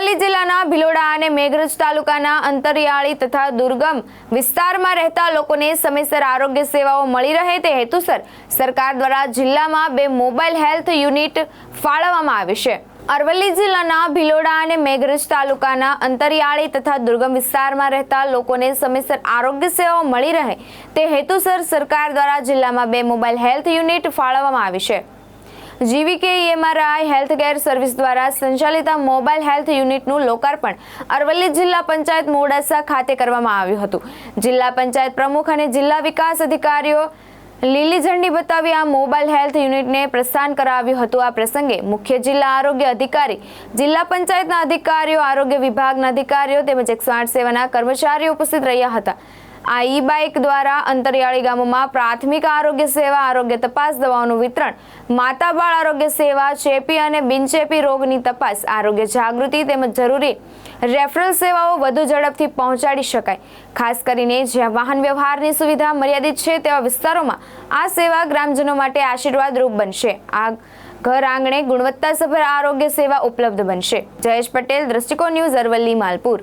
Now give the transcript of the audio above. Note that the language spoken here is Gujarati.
અરવલ્લી જિલ્લાના ભિલોડા અને મેઘરજ તાલુકાના અંતરિયાળી તથા દુર્ગમ વિસ્તારમાં રહેતા લોકોને સમયસર આરોગ્ય સેવાઓ મળી રહે તે હેતુસર સરકાર દ્વારા જિલ્લામાં 2 મોબાઈલ હેલ્થ યુનિટ ફાળવવામાં આવી છે। અરવલ્લી જિલ્લાના ભિલોડા અને મેઘરજ તાલુકાના અંતરિયાળી તથા દુર્ગમ વિસ્તારમાં રહેતા લોકોને સમયસર આરોગ્ય સેવાઓ મળી રહે તે હેતુસર સરકાર દ્વારા જિલ્લામાં 2 મોબાઈલ હેલ્થ યુનિટ ફાળવવામાં આવી છે। GVK-EMRI હેલ્થકેર સર્વિસ દ્વારા સંચાલિત મોબાઈલ હેલ્થ યુનિટનું લોકાર્પણ અરવલ્લી જિલ્લા પંચાયત મોડાસા ખાતે કરવામાં આવ્યું હતું। જિલ્લા પંચાયત પ્રમુખ અને જિલ્લા વિકાસ અધિકારીઓ લીલી ઝંડી બતાવી આ મોબાઈલ હેલ્થ યુનિટને પ્રસ્થાન કરાવ્યું હતું। આ પ્રસંગે મુખ્ય જિલ્લા આરોગ્ય અધિકારી, જિલ્લા પંચાયતના અધિકારીઓ, આરોગ્ય વિભાગના અધિકારીઓ તેમજ 108 સેવાના કર્મચારીઓ ઉપસ્થિત રહ્યા હતા। આ ઈ-બાઇક દ્વારા અંતરિયાળી ગામોમાં પ્રાથમિક આરોગ્ય સેવા, આરોગ્ય તપાસ, દવાઓનું વિતરણ, માતા બાળ આરોગ્ય સેવા, ચેપી અને બિનચેપી રોગની તપાસ, આરોગ્ય જાગૃતિ તેમજ જરૂરી રેફરલ સેવાઓ વધુ ઝડપથી પહોંચાડી શકાય। ખાસ કરીને જ્યાં વાહન વ્યવહારની સુવિધા મર્યાદિત છે તેવા વિસ્તારોમાં આ સેવા ગ્રામજનો માટે આશીર્વાદરૂપ બનશે। આ ઘર આંગણે ગુણવત્તાસભર આરોગ્ય સેવા ઉપલબ્ધ બનશે। જયેશ પટેલ, દ્રષ્ટિકોણ ન્યૂઝ, અરવલ્લી, માલપુર।